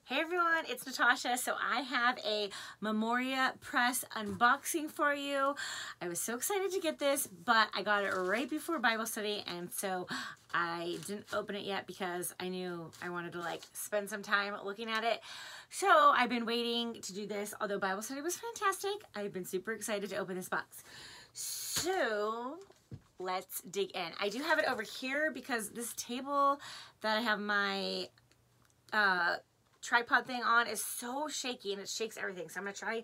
Hey everyone, it's Natasha. So I have a Memoria press unboxing for you. I was so excited to get this, but I got it right before Bible study, and so I didn't open it yet because I knew I wanted to spend some time looking at it. So I've been waiting to do this, although Bible study was fantastic. I've been super excited to open this box. So let's dig in. I do have it over here because this table that I have my tripod thing on is so shaky and it shakes everything. So I'm gonna try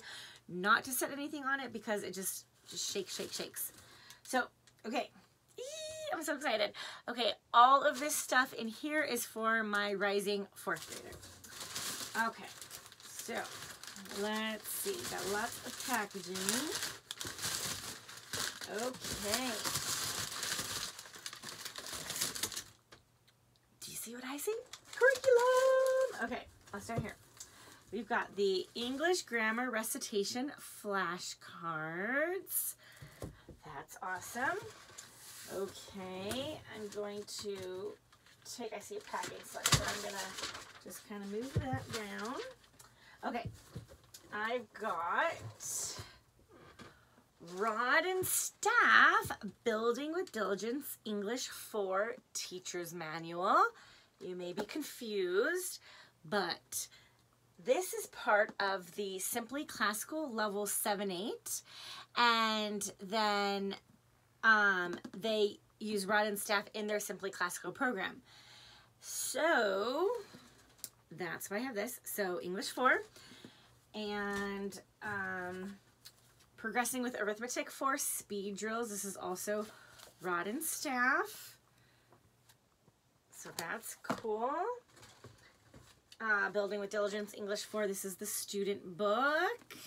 not to set anything on it because it just shakes. So, okay. I'm so excited. Okay, all of this stuff in here is for my rising 4th grader. Okay, so let's see. Got lots of packaging. Okay. Do you see what I see? Curriculum! Okay, I'll start here. We've got the English grammar recitation flashcards. That's awesome. Okay, I'm going to take, I see a packing slip, so I'm gonna just kind of move that down. Okay, I've got Rod and Staff Building with Diligence English 4 Teacher's Manual. You may be confused, but this is part of the Simply Classical Level 7-8, and then they use Rod and Staff in their Simply Classical program. So that's why I have this. So English 4 and Progressing with Arithmetic 4 Speed Drills. This is also Rod and Staff. So that's cool. Building with Diligence English 4. This is the student book.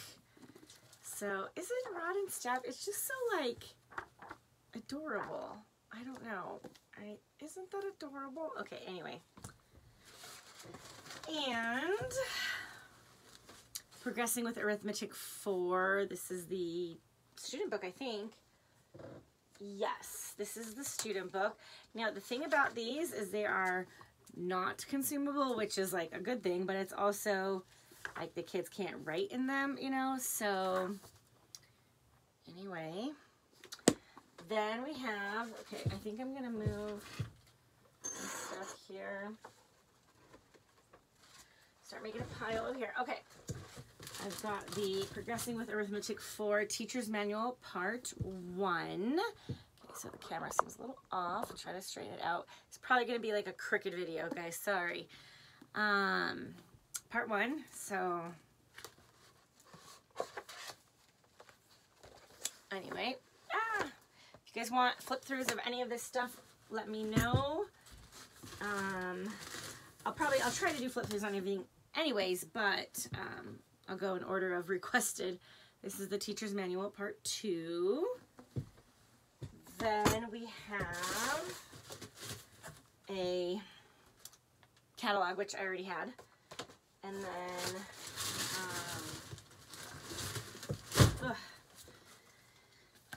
So isn't Rod and Staff? It's just so adorable. I don't know. Isn't that adorable? Okay, anyway. And Progressing with Arithmetic 4. This is the student book, I think. Yes, this is the student book. Now, the thing about these is they are not consumable, which is a good thing, but it's also the kids can't write in them, you know, so anyway. Then we have, okay, I think I'm going to move some stuff here. Start making a pile over here. Okay. I've got the Progressing with Arithmetic 4 Teacher's Manual Part 1. Okay, so the camera seems a little off. I'll try to straighten it out. It's probably going to be a crooked video, guys. Sorry. Part 1. So, anyway. If you guys want flip-throughs of any of this stuff, let me know. I'll try to do flip-throughs on everything anyways, but I'll go in order of requested. This is the Teacher's Manual Part 2. Then we have a catalog, which I already had. And then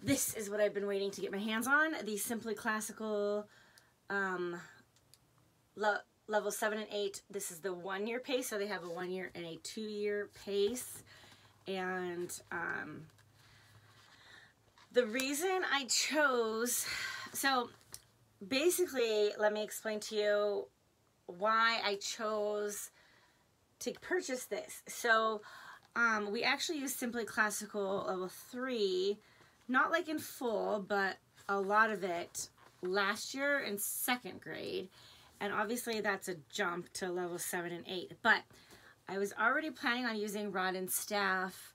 this is what I've been waiting to get my hands on. The Simply Classical Level 7 and 8. This is the 1-year pace, so they have a 1-year and a 2-year pace. And the reason I chose, so basically, let me explain to you why I chose to purchase this. So we actually use Simply Classical Level 3, not in full, but a lot of it last year in 2nd grade. And obviously that's a jump to level 7 and 8. But I was already planning on using Rod and Staff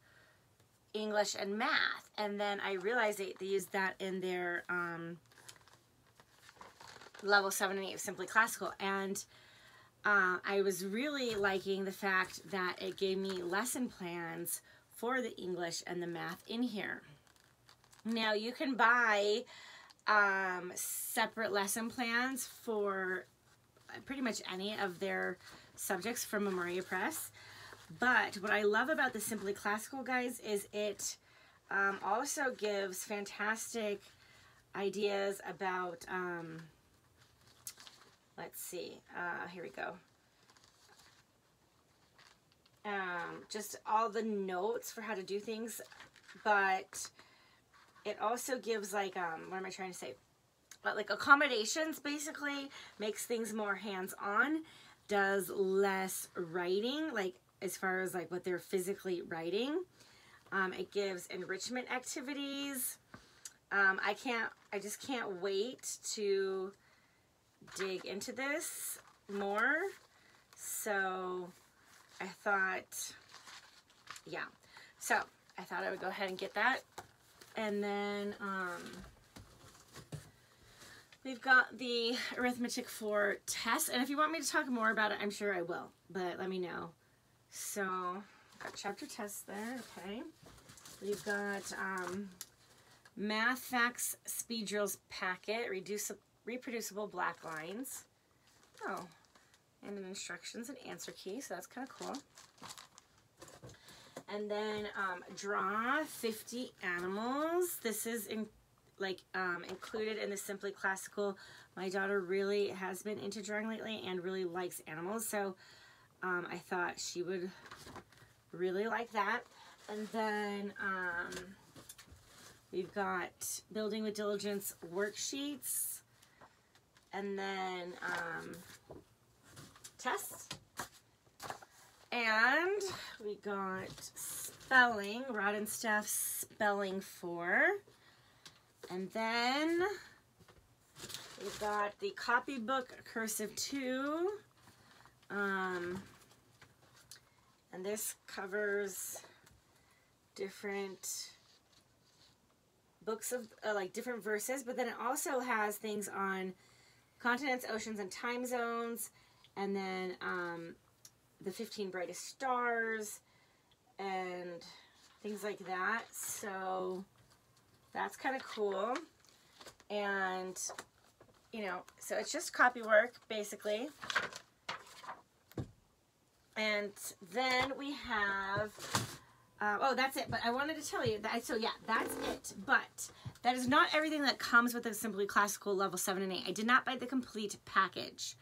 English and Math. And then I realized they used that in their level 7 and 8 of Simply Classical. And I was really liking the fact that it gave me lesson plans for the English and the Math in here. Now you can buy separate lesson plans for pretty much any of their subjects from Memoria Press. But what I love about the Simply Classical, guys, is it also gives fantastic ideas about, let's see, here we go. just all the notes for how to do things, but it also gives like, what am I trying to say? But like accommodations, basically makes things more hands-on, does less writing, like as far as like what they're physically writing. It gives enrichment activities. I just can't wait to dig into this more. So I thought, yeah. So I thought I would go ahead and get that. And then we've got the arithmetic for tests. And if you want me to talk more about it, I'm sure I will. But let me know. So got chapter tests there. Okay. We've got math facts speed drills packet, reproducible black lines. Oh, and an instructions and answer key, so that's kind of cool. And then draw 50 animals. This is included in the Simply Classical. My daughter really has been into drawing lately and really likes animals, so I thought she would really like that. And then we've got Building with Diligence worksheets, and then tests. And we got spelling, Rod and Steph Spelling 4. And then we've got the copybook Cursive 2. And this covers different books of like different verses, but then it also has things on continents, oceans, and time zones, and then the 15 brightest stars and things like that. So that's kind of cool. And you know, so it's just copy work basically. And then we have oh, that's it. But I wanted to tell you that, so yeah, that's it. But that is not everything that comes with the Simply Classical Level 7 and 8. I did not buy the complete package.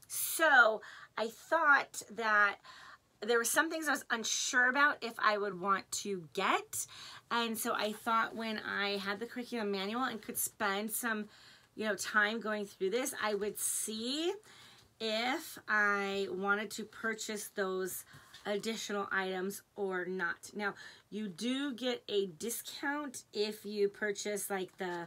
So I thought that there were some things I was unsure about if I would want to get. And so I thought when I had the curriculum manual and could spend some, you know, time going through this, I would see if I wanted to purchase those additional items or not. Now, you do get a discount if you purchase like the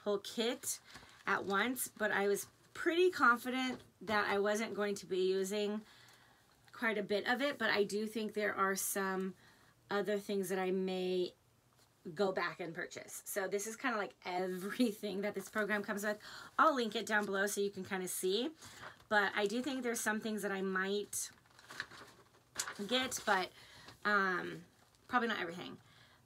whole kit at once, but I was pretty confident that I wasn't going to be using quite a bit of it, but I do think there are some other things that I may go back and purchase. So this is kind of like everything that this program comes with. I'll link it down below so you can kind of see, but I do think there's some things that I might get, but probably not everything.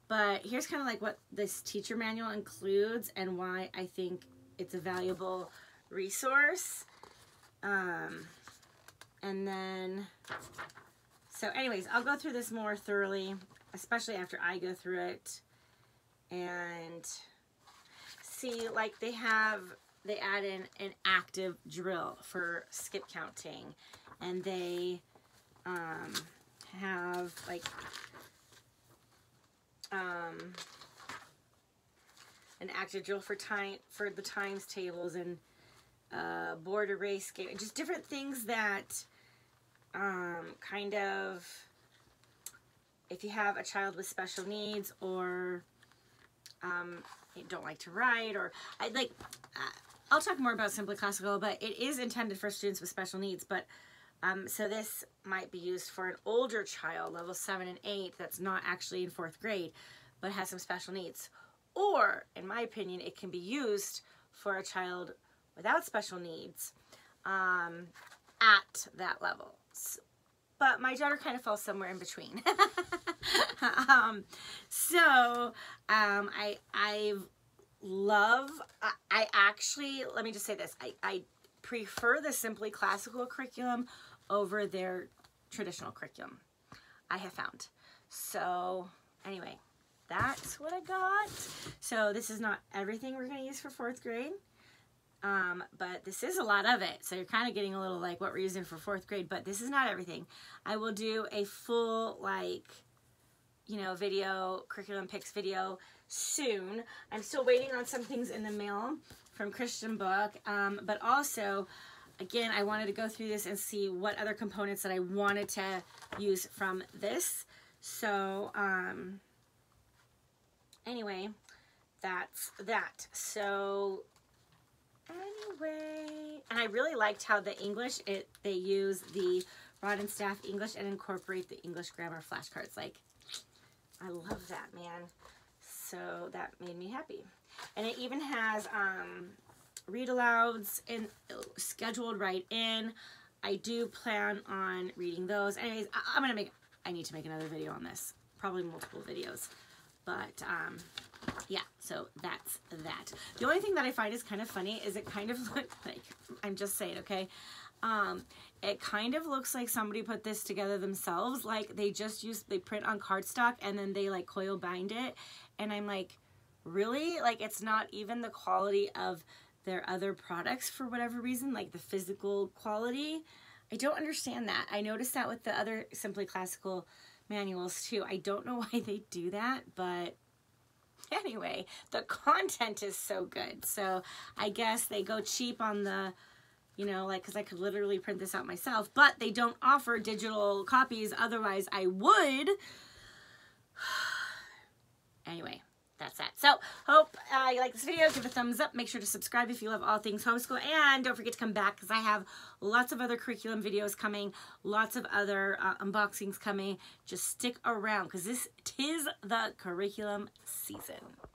But here's kind of like what this teacher manual includes and why I think it's a valuable resource. And then, so anyways, I'll go through this more thoroughly, especially after I go through it. And see, like they add in an active drill for skip counting, and they have like an active drill for the times tables and board erase game, just different things that kind of, if you have a child with special needs or you don't like to write, or I'll talk more about Simply Classical, but it is intended for students with special needs. But so this might be used for an older child, level 7 and 8, that's not actually in 4th grade, but has some special needs. Or, in my opinion, it can be used for a child without special needs at that level. But my daughter kind of falls somewhere in between. I actually, let me just say this, I prefer the Simply Classical curriculum over their traditional curriculum, I have found. So anyway, that's what I got. So this is not everything we're going to use for 4th grade. But this is a lot of it. So you're kind of getting a little like what we're using for 4th grade, but this is not everything. I will do a full like, you know, video, curriculum picks video soon. I'm still waiting on some things in the mail from Christian Book. But also, again, I wanted to go through this and see what other components that I wanted to use from this. So, anyway, that's that. So, anyway, and I really liked how the English, they use the Rod and Staff English and incorporate the English grammar flashcards. Like, I love that, man. So that made me happy. And it even has read alouds and scheduled right in. I do plan on reading those. Anyways, I need to make another video on this. Probably multiple videos. But yeah, so that's that. The only thing that I find is kind of funny is it kind of looks like, I'm just saying, okay? It kind of looks like somebody put this together themselves. Like they print on cardstock and then they like coil bind it. And I'm like, really? Like it's not even the quality of their other products for whatever reason, like the physical quality. I don't understand that. I noticed that with the other Simply Classical manuals too. I don't know why they do that, but anyway, the content is so good. So I guess they go cheap on the, you know, like, because I could literally print this out myself, but they don't offer digital copies. Otherwise, I would. Anyway, that's that. So, hope you like this video. Give a thumbs up. Make sure to subscribe if you love all things homeschool. And don't forget to come back because I have lots of other curriculum videos coming. Lots of other unboxings coming. Just stick around because this is the curriculum season.